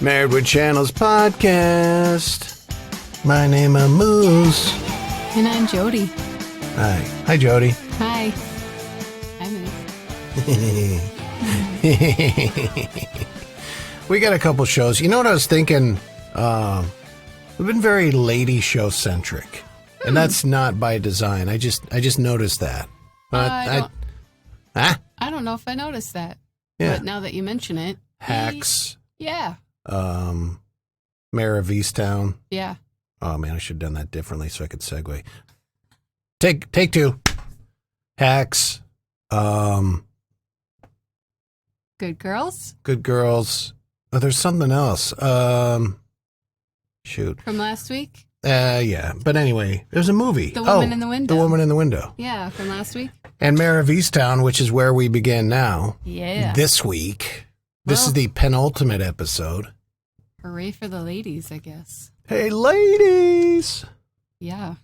Married with Channels podcast. My name is Moose. And I'm Jody. Hi. Hi, Jody. Hi. I'm We got a couple shows. You know what I was thinking? We've been very lady show centric. And that's not by design. I just noticed that. I don't know if I noticed that. Yeah. But now that you mention it. Hacks. Yeah. Mare of Easttown. Yeah. Oh man, I should have done that differently so I could segue. Take two. Hacks. Good girls. Good girls. Oh, there's something else. Shoot. From last week? Yeah. But anyway, there's a movie. The Woman in the Window. The Woman in the Window. Yeah, from last week. And Mare of Easttown, which is where we begin now. Yeah. This week. This is the penultimate episode. Hooray for the ladies, I guess. Hey, ladies! Yeah.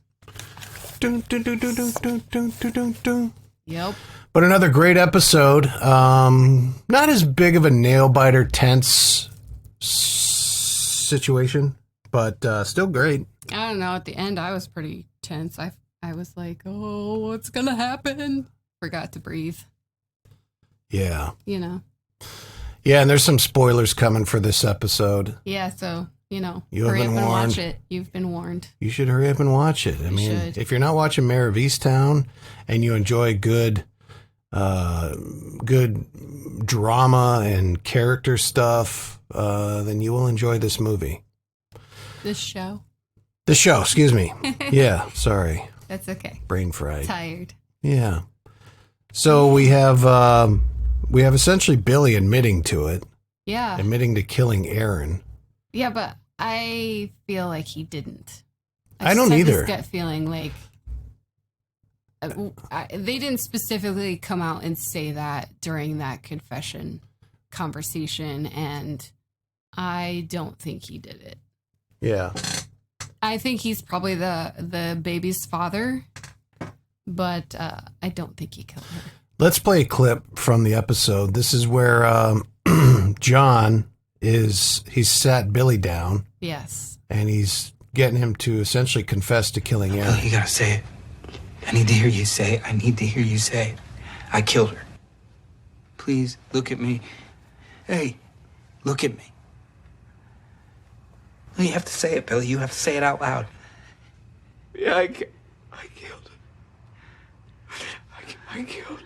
Dun, dun, dun, dun, dun, dun, dun, dun, dun, dun. Yep. But another great episode. Not as big of a nail-biter, tense situation, but still great. I don't know. At the end, I was pretty tense. I was like, oh, what's going to happen? Forgot to breathe. Yeah. You know. Yeah, and there's some spoilers coming for this episode. Yeah, so, you know, You have hurry been up and warned. watch it. You've been warned. You should hurry up and watch it. I mean, should. if you're not watching Mare of Easttown and you enjoy good drama and character stuff, then you will enjoy this movie. This show. The show, excuse me. Yeah, sorry. That's okay. Brain fried. Tired. Yeah. So we have essentially Billy admitting to it, Yeah. admitting to killing Aaron. Yeah, but I feel like he didn't. I don't just had either. This gut feeling like they didn't specifically come out and say that during that confession conversation, and I don't think he did it. Yeah. I think he's probably the baby's father, but I don't think he killed her. Let's play a clip from the episode. This is where John he's sat Billy down. Yes. And he's getting him to essentially confess to killing Aaron. Billy, you gotta say it. I need to hear you say it. I need to hear you say it. I killed her. Please, look at me. Hey, look at me. You have to say it, Billy. You have to say it out loud. Yeah, I killed her. I killed her.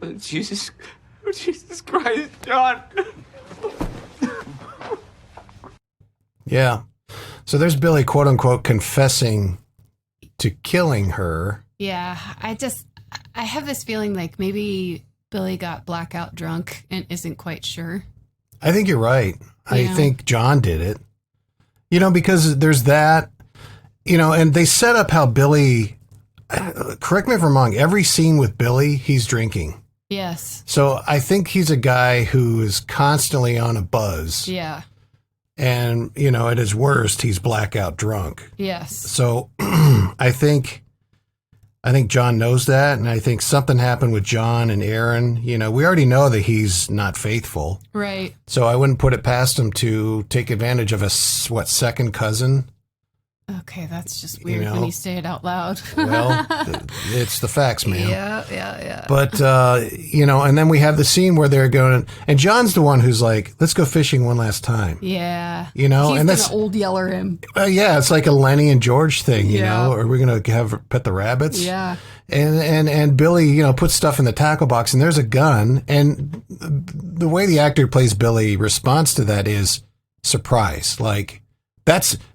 Oh, Jesus Christ, John. Yeah. So there's Billy, quote unquote, confessing to killing her. Yeah, I have this feeling like maybe Billy got blackout drunk and isn't quite sure. I think you're right. I Yeah. think John did it. You know, because there's that, you know, and they set up how Billy, correct me if I'm wrong, every scene with Billy, he's drinking. Yes. So I think he's a guy who is constantly on a buzz. Yeah. And, you know, at his worst, he's blackout drunk. Yes. So I think John knows that. And I think something happened with John and Aaron. You know, we already know that he's not faithful. Right. So I wouldn't put it past him to take advantage of a, second cousin. Okay, that's just weird You know. when you say it out loud. Well, it's the facts, man. Yeah. But, you know, and then we have the scene where they're going, and John's the one who's like, let's go fishing one last time. Yeah. You know, He's and gonna that's old yeller him. Yeah, it's like a Lenny and George thing, you Yeah. know. Are we going to have pet the rabbits? Yeah. And Billy, you know, puts stuff in the tackle box, and there's a gun, and the way the actor plays Billy responds to that is surprise. Like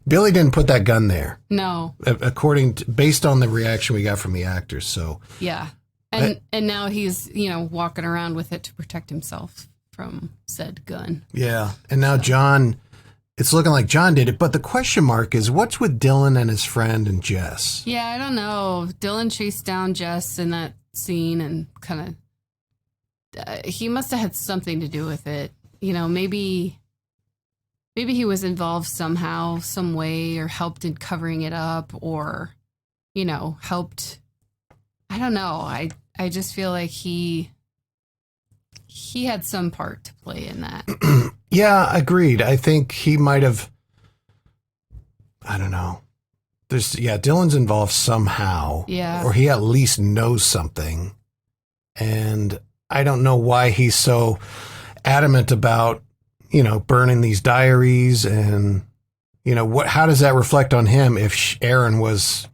Billy didn't put that gun there. No. Based on the reaction we got from the actors. So Yeah. And now he's, you know, walking around with it to protect himself from said gun. yeah, and now John. It's looking like John did it, but the question mark is what's with Dylan and his friend and Jess? Yeah, I don't know. Dylan chased down Jess in that scene and kind of, he must have had something to do with it. You know, maybe he was involved somehow, some way, or helped in covering it up, or, you know, helped. I don't know. I just feel like he had some part to play in that. Yeah, agreed. I think he might have, I don't know. Dylan's involved somehow. Yeah. Or he at least knows something. And I don't know why he's so adamant about, burning these diaries and, how does that reflect on him if Aaron was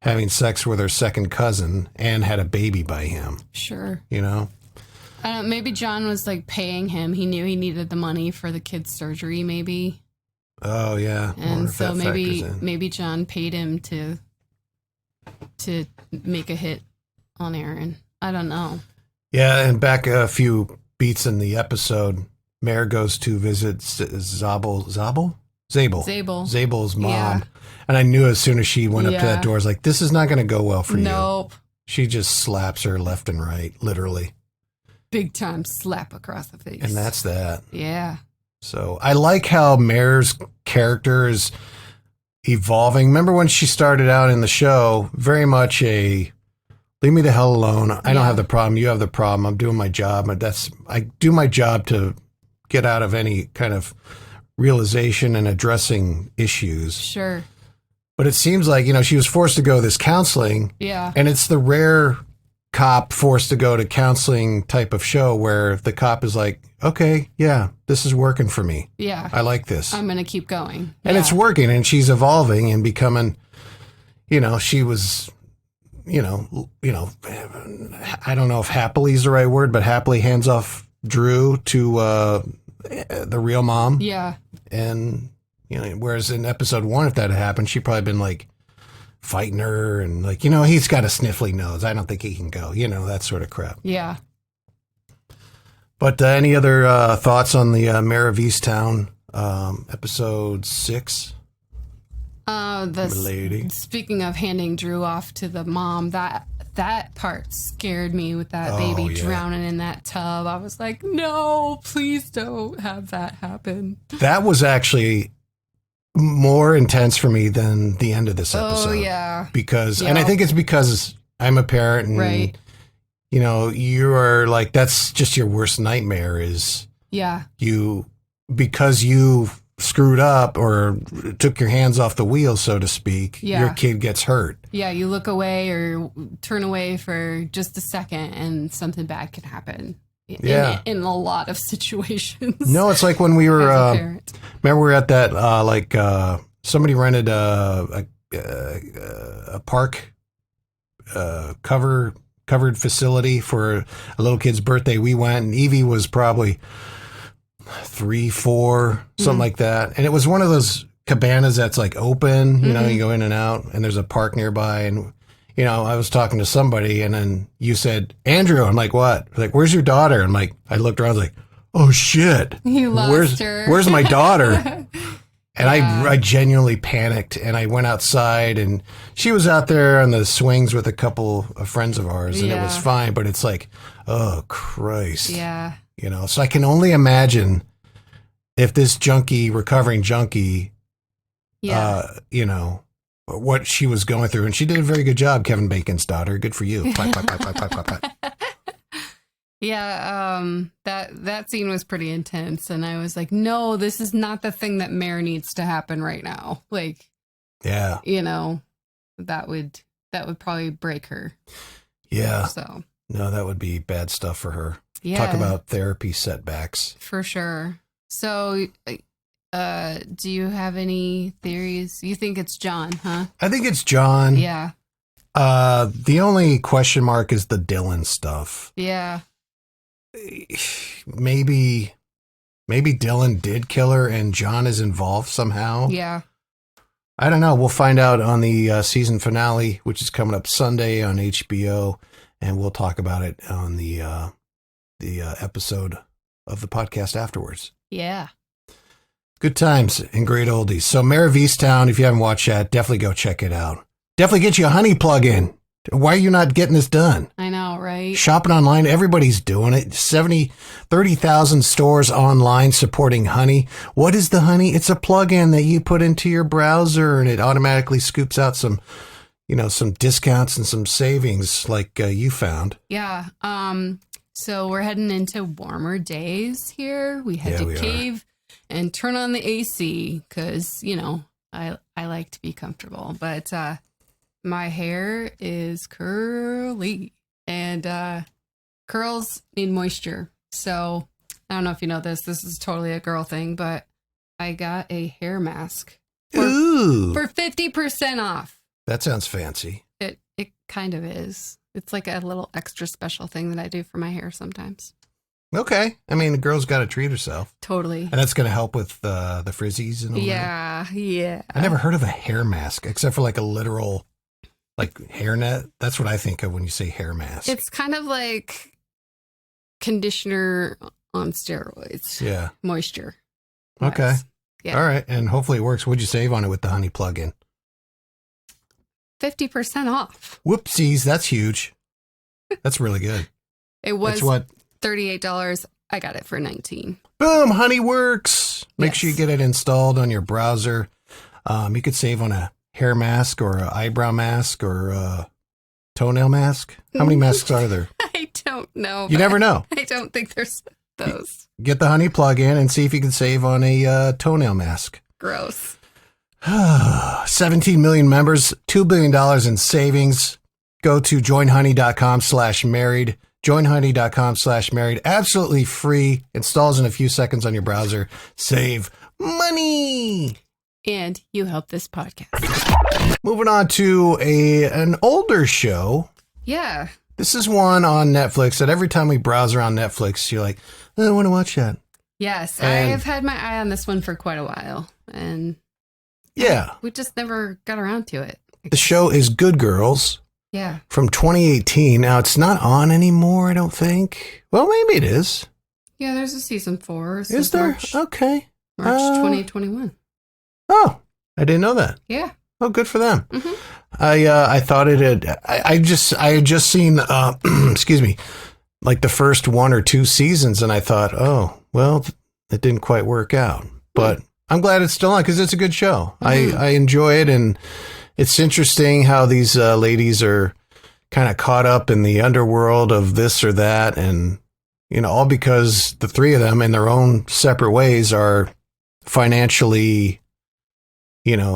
having sex with her second cousin and had a baby by him? Sure. You know? I don't know, maybe John was like paying him. He knew he needed the money for the kid's surgery, maybe. Oh yeah. And so maybe John paid him to make a hit on Aaron. I don't know. Yeah, and back a few beats in the episode, Mare goes to visit Zabel's mom. Yeah. And I knew as soon as she went up to that door, I was like, this is not going to go well for you. Nope. She just slaps her left and right, literally. Big time slap across the face. And that's that. Yeah. So I like how Mare's character is evolving. Remember when she started out in the show, very much a leave me the hell alone. I don't have the problem. You have the problem. I'm doing my job. I do my job to get out of any kind of realization and addressing issues. Sure. But it seems like, she was forced to go to this counseling. Yeah. And it's the rare cop forced to go to counseling type of show where the cop is like, okay, yeah, this is working for me. Yeah. I like this. I'm going to keep going. And it's working, and she's evolving and becoming, she was, I don't know if happily is the right word, but happily hands off Drew to the real mom. Yeah. And, whereas in episode 1, if that had happened, she'd probably been like fighting her and like, he's got a sniffly nose. I don't think he can go, that sort of crap. Yeah. But any other thoughts on the Mare of Easttown, episode 6? Lady. Speaking of handing Drew off to the mom, that part scared me with that baby drowning in that tub. I was like, no, please don't have that happen. That was actually more intense for me than the end of this episode. Oh, yeah. Because, and I think it's because I'm a parent and, right. You are like, that's just your worst nightmare is because you screwed up or took your hands off the wheel, so to speak, your kid gets hurt. Yeah, you look away or turn away for just a second and something bad can happen. In a lot of situations. No, it's like when we were, remember we were at that, somebody rented a park covered facility for a little kid's birthday. We went and Evie was probably 3, 4, something like that. And it was one of those cabanas that's like open, you go in and out and there's a park nearby. And, I was talking to somebody and then you said, Andrew, I'm like, what? Like, where's your daughter? I'm like, I looked around, I was like, oh shit. You lost her. Where's my daughter? And I genuinely panicked and I went outside and she was out there on the swings with a couple of friends of ours and it was fine, but it's like, oh Christ. Yeah. So I can only imagine if this recovering junkie, what she was going through. And she did a very good job, Kevin Bacon's daughter. Good for you. Clap, clap, clap, clap, clap, clap, clap. Yeah, that scene was pretty intense, and I was like, no, this is not the thing that Mare needs to happen right now. Like, that would probably break her. Yeah. So no, that would be bad stuff for her. Yeah. Talk about therapy setbacks. For sure. So, do you have any theories? You think it's John, huh? I think it's John. Yeah. The only question mark is the Dylan stuff. Yeah. Maybe Dylan did kill her and John is involved somehow. Yeah. I don't know. We'll find out on the season finale, which is coming up Sunday on HBO, and we'll talk about it on the episode of the podcast afterwards. Yeah. Good times and great oldies. So Mare of Easttown, if you haven't watched that, definitely go check it out. Definitely get you a honey plug-in. Why are you not getting this done? I know, right? Shopping online, everybody's doing it. 30,000 stores online supporting honey. What is the honey? It's a plug-in that you put into your browser and it automatically scoops out some discounts and some savings like you found. Yeah. So we're heading into warmer days here. We head to cave. and turn on the AC because, I like to be comfortable. But my hair is curly and curls need moisture. So I don't know if you know this. This is totally a girl thing, but I got a hair mask for 50% off. That sounds fancy. It kind of is. It's like a little extra special thing that I do for my hair sometimes. Okay. I mean, the girl's got to treat herself. Totally. And that's going to help with the frizzies and all that. Yeah. I never heard of a hair mask except for like a literal like hairnet. That's what I think of when you say hair mask. It's kind of like conditioner on steroids. Yeah. Moisture. Okay. Yeah. All right. And hopefully it works. What'd you save on it with the honey plug-in? 50% off. Whoopsies. That's huge. That's really good. It was That's what? $38. I got it for $19. Boom. Honey works. Make Yes. sure you get it installed on your browser. You could save on a hair mask or an eyebrow mask or a toenail mask. How many masks are there? I don't know. You never know. I don't think there's those. Get the honey plug-in and see if you can save on a toenail mask. Gross. 17 million members, $2 billion in savings. Go to joinhoney.com/married. Joinhoney.com/married. Absolutely free. Installs in a few seconds on your browser. Save money. And you help this podcast. Moving on to an older show. Yeah. This is one on Netflix that every time we browse around Netflix, you're like, I want to watch that. Yes. And- I have had my eye on this one for quite a while. And Yeah. we just never got around to it. The show is Good Girls Yeah. from 2018. Now, it's not on anymore, I don't think. Well, maybe it is. Yeah, there's a season 4. Is there? Okay. March 2021. Oh, I didn't know that. Yeah. Oh, good for them. Mhm. I thought it had. I had just seen. Excuse me, like the first 1 or 2 seasons, and I thought, oh, well, it didn't quite work out. But I'm glad it's still on because it's a good show. I enjoy it, and it's interesting how these ladies are kind of caught up in the underworld of this or that, and all because the three of them, in their own separate ways, are financially,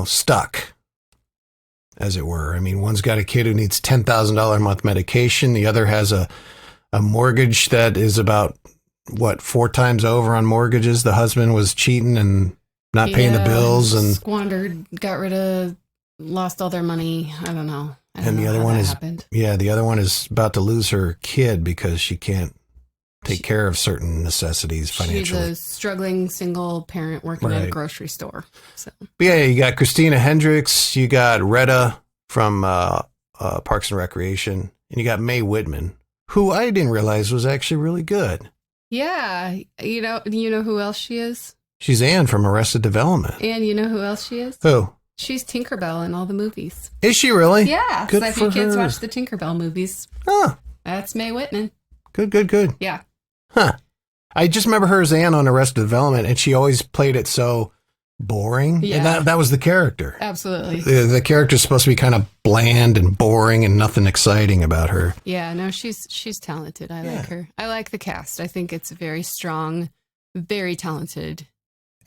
stuck, as it were. I mean, one's got a kid who needs $10,000 a month medication. The other has a mortgage that is about, 4 times over on mortgages. The husband was cheating and not paying the bills, and squandered, lost all their money. I don't know. And the other one is, happened. the other one is about to lose her kid because she can't take care of certain necessities financially. She's a struggling single parent working at a grocery store. So. But yeah, you got Christina Hendricks, you got Retta from Parks and Recreation, and you got Mae Whitman, who I didn't realize was actually really good. Yeah, you know who else she is? She's Anne from Arrested Development. And you know who else she is? Who? She's Tinkerbell in all the movies. Is she really? Yeah, Good because for if you kids her. watch the Tinkerbell movies. Oh, That's Mae Whitman. good. Yeah. Huh. I just remember her as Anne on Arrested Development, and she always played it so boring. Yeah. And that was the character. Absolutely. The character's supposed to be kind of bland and boring and nothing exciting about her. Yeah, no, she's talented. I like her. I like the cast. I think it's very strong, very talented.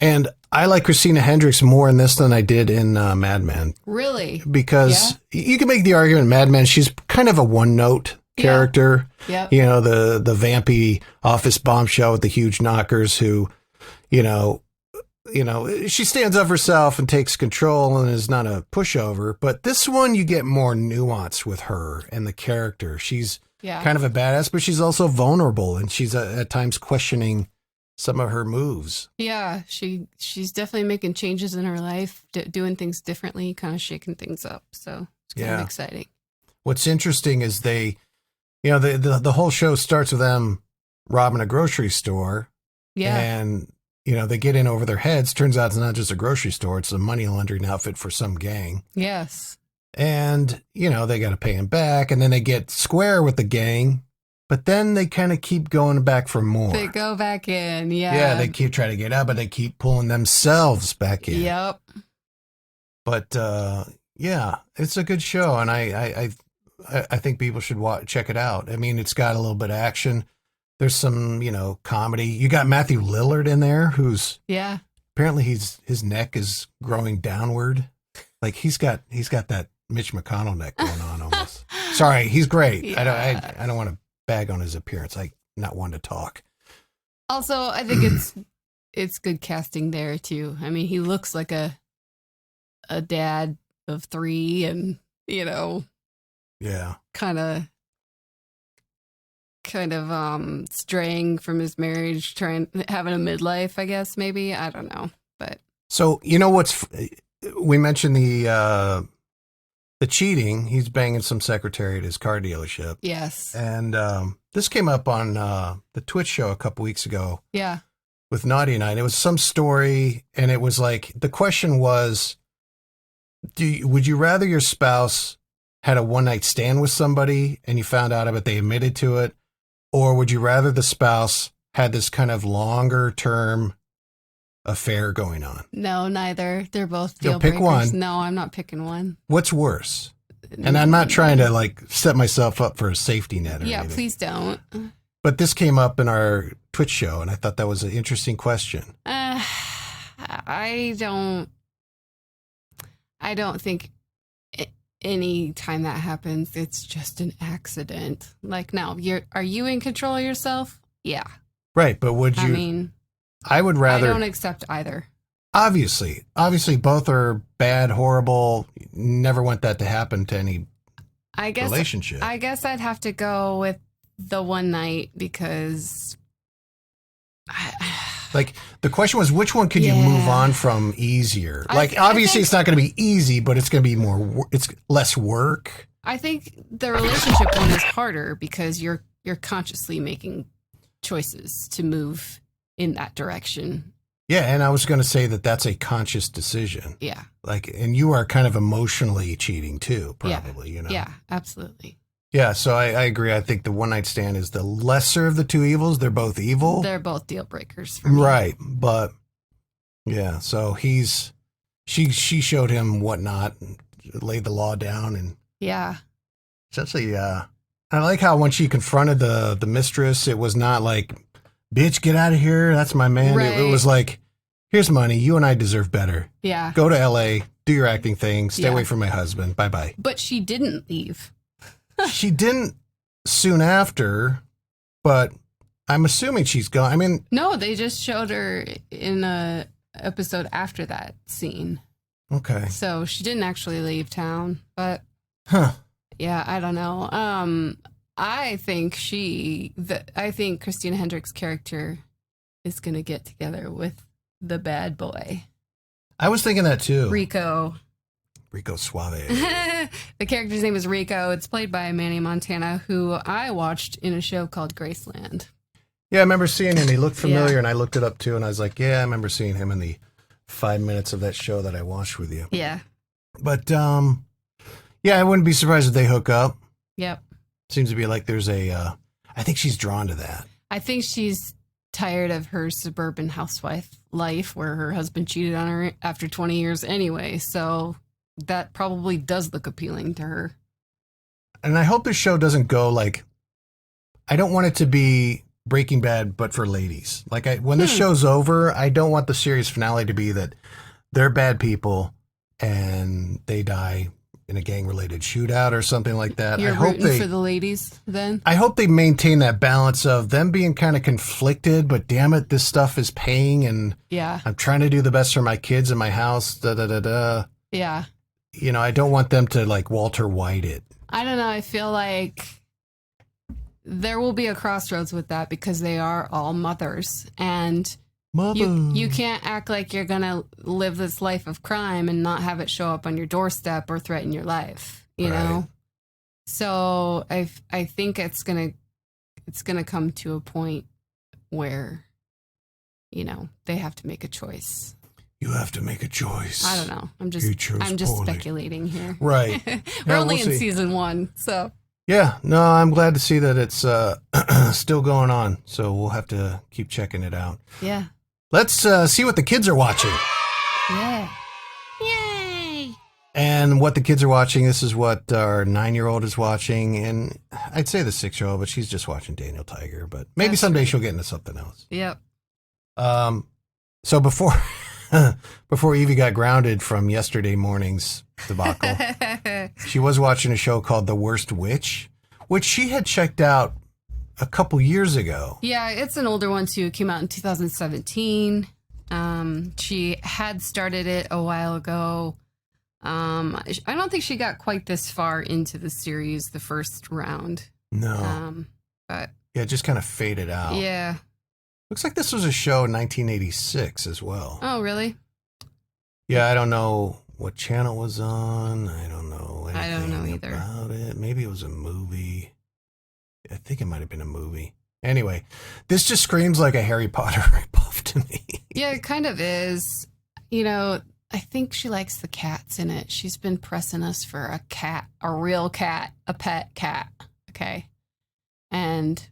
And I like Christina Hendricks more in this than I did in Mad Men. Really? Because you can make the argument Mad Men, she's kind of a one-note character. Yeah. The vampy office bombshell with the huge knockers who, she stands up for herself and takes control and is not a pushover. But this one, you get more nuance with her and the character. She's kind of a badass, but she's also vulnerable, and she's at times questioning some of her moves. Yeah, she's definitely making changes in her life, doing things differently, kind of shaking things up. So it's kind of exciting. What's interesting is the whole show starts with them robbing a grocery store. Yeah. And, they get in over their heads. Turns out it's not just a grocery store. It's a money laundering outfit for some gang. Yes. And, they got to pay him back. And then they get square with the gang. But then they kind of keep going back for more. They go back in. Yeah. Yeah, they keep trying to get out, but they keep pulling themselves back in. Yep. But, it's a good show. And I think people should check it out. I mean, it's got a little bit of action. There's some, comedy. You got Matthew Lillard in there, who's apparently his neck is growing downward. Like he's got that Mitch McConnell neck going on almost. Sorry, he's great. Yeah. I don't want to bag on his appearance. I not one to talk. Also, I think it's good casting there too. I mean, he looks like a dad of 3, and Yeah. kind of straying from his marriage, having a midlife, I guess, maybe. I don't know, but So we mentioned the cheating. He's banging some secretary at his car dealership. yes, And this came up on the Twitch show a couple weeks ago yeah, with Naughty and I. And it was some story, and it was like the question was, would you rather your spouse had a one-night stand with somebody and you found out about it, they admitted to it, or would you rather the spouse had this kind of longer-term affair going on? no, neither. They're both You'll deal pick breakers. one. No, I'm not picking one. What's worse? And I'm not trying to like set myself up for a safety net or Yeah, anything. please don't. But this came up in our Twitch show, and I thought that was an interesting question. I don't think any time that happens, it's just an accident. Like, now, are you in control of yourself? Yeah. Right, but would you? I mean, I would I rather. don't accept either. Obviously, both are bad, horrible. Never want that to happen to any I guess relationship. I guess I'd have to go with the one night because Like the question was, which one could you move on from easier? Like obviously, it's not going to be easy, but it's going to be more. It's less work. I think the relationship one is harder because you're consciously making choices to move in that direction. Yeah, and I was going to say that that's a conscious decision. Yeah. Like, and you are kind of emotionally cheating too, probably. Yeah, absolutely. Yeah, so I agree. I think the one night stand is the lesser of the two evils. They're both evil. They're both deal breakers for me. Right, but yeah. So she showed him whatnot, and laid the law down, and Yeah. essentially, I like how when she confronted the mistress, it was not like, "Bitch, get out of here. That's my man." Right. It was like, "Here's money. You and I deserve better. Yeah. Go to LA, do your acting thing. Stay Yeah. away from my husband. Bye bye." But she didn't leave. She didn't soon after, but I'm assuming she's gone. I mean, No, they just showed her in a episode after that scene. okay. So she didn't actually leave town, but Huh. yeah, I don't know. I think Christina Hendricks' character is going to get together with the bad boy, I was thinking that too. Rico. Rico Suave. The character's name is Rico. It's played by Manny Montana, who I watched in a show called Graceland. Yeah, I remember seeing him. He looked familiar, Yeah. and I looked it up too, and I was like, yeah, I remember seeing him in the 5 minutes of that show that I watched with you. Yeah. But, yeah, I wouldn't be surprised if they hook up. Yep. Seems to be like there's I think she's drawn to that. I think she's tired of her suburban housewife life where her husband cheated on her after 20 years anyway. So that probably does look appealing to her. And I hope this show doesn't go like, I don't want it to be Breaking Bad, but for ladies. Like when this show's over, I don't want the series finale to be that they're bad people and they die in a gang-related shootout or something like that. You're I hope rooting for the ladies then? I hope they maintain that balance of them being kind of conflicted, but damn it, this stuff is paying, and Yeah. I'm trying to do the best for my kids and my house. Da da da da. Yeah. You know, I don't want them to like Walter White it. I don't know. I feel like there will be a crossroads with that because they are all mothers, and Mother. you can't act like you're going to live this life of crime and not have it show up on your doorstep or threaten your life, you Right. know? So I think it's going to come to a point where, you know, they have to make a choice. You have to make a choice. I don't know. I'm You chose just poorly. speculating here. Right. We're Yeah, only we'll in see. season 1, so Yeah, no, I'm glad to see that it's still going on. So we'll have to keep checking it out. yeah. Let's see what the kids are watching. Yeah. Yay! And what the kids are watching, this is what our 9-year-old is watching. And I'd say the 6-year-old, but she's just watching Daniel Tiger. But maybe That's someday right. she'll get into something else. Yep. So before before Evie got grounded from yesterday morning's debacle, she was watching a show called The Worst Witch, which she had checked out a couple years ago. Yeah, it's an older one too. It came out in 2017. She had started it a while ago. I don't think she got quite this far into the series, the first round. No. But yeah, it just kind of faded out. yeah. Looks like this was a show in 1986 as well. Oh, really? Yeah, I don't know what channel it was on. I don't know anything I don't know either about it. Maybe it was a movie. I think it might have been a movie. Anyway, this just screams like a Harry Potter ripoff to me. Yeah, it kind of is. You know, I think she likes the cats in it. She's been pressing us for a cat, a real cat, a pet cat. Okay. And,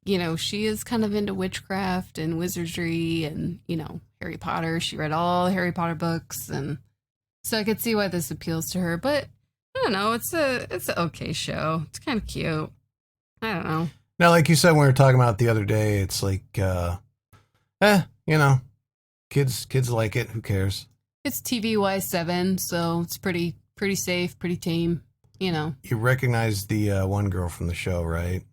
you know, she is kind of into witchcraft and wizardry and, you know, Harry Potter. She read all the Harry Potter books. And so I could see why this appeals to her. But I don't know. It's an okay show. It's kind of cute. I don't know. Now, like you said, when we were talking about it the other day, it's like, you know, kids like it. Who cares? It's TVY7, so it's pretty safe, pretty tame, you know. You recognize the one girl from the show, right?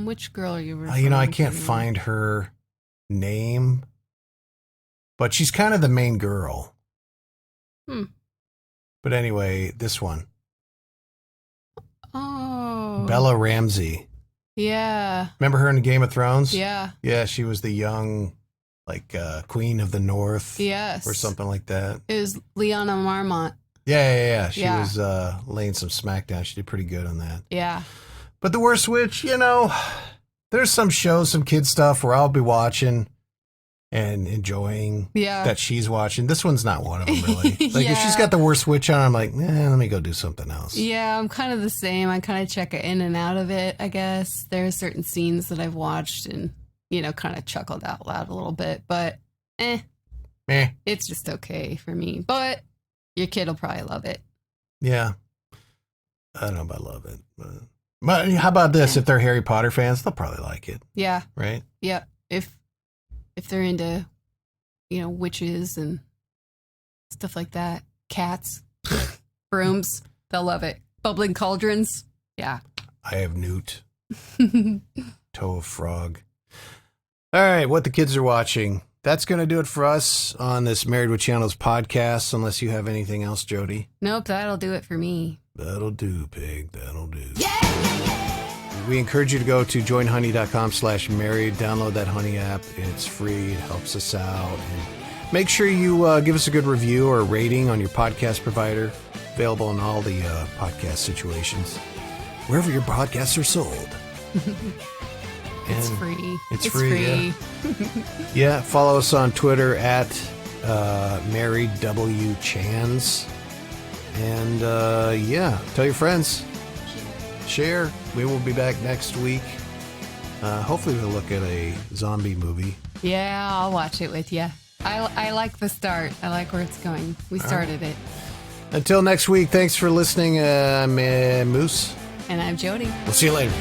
Which girl are you referring You know, I can't to? find her name, but she's kind of the main girl. But anyway, this one. Oh. Bella Ramsey. Yeah. Remember her in Game of Thrones? Yeah. Yeah, she was the young, like, Queen of the North. Yes. Or something like that. It was Lyanna Marmont. Yeah. She Yeah. was laying some smackdown. She did pretty good on that. Yeah. But The Worst Witch, you know, there's some shows, some kid stuff where I'll be watching and enjoying Yeah. that she's watching. This one's not one of them, really. Like, if she's Yeah. got The Worst Witch on, I'm like, let me go do something else. Yeah, I'm kind of the same. I kind of check it in and out of it, I guess. There are certain scenes that I've watched and, you know, kind of chuckled out loud a little bit. But, it's just okay for me. But your kid will probably love it. Yeah. I don't know about love it. But how about this? If they're Harry Potter fans, they'll probably like it. Yeah. Right? Yeah. If they're into, you know, witches and stuff like that, cats, brooms, they'll love it. Bubbling cauldrons. Yeah. I have newt. Toe of frog. All right, what the kids are watching. That's going to do it for us on this Married with Channels podcast, unless you have anything else, Jody. Nope, that'll do it for me. That'll do, pig. That'll do. We encourage you to go to joinhoney.com/married. Download that Honey app. It's free. It helps us out. And make sure you give us a good review or a rating on your podcast provider. Available in all the podcast situations. Wherever your podcasts are sold. It's free. It's free. Yeah, follow us on Twitter at MarriedWChans. And tell your friends. Share. We will be back next week. Hopefully we'll look at a zombie movie. Yeah, I'll watch it with you. I like the start. I like where it's going. We started it. Until next week, thanks for listening. I'm Moose. And I'm Jody. We'll see you later.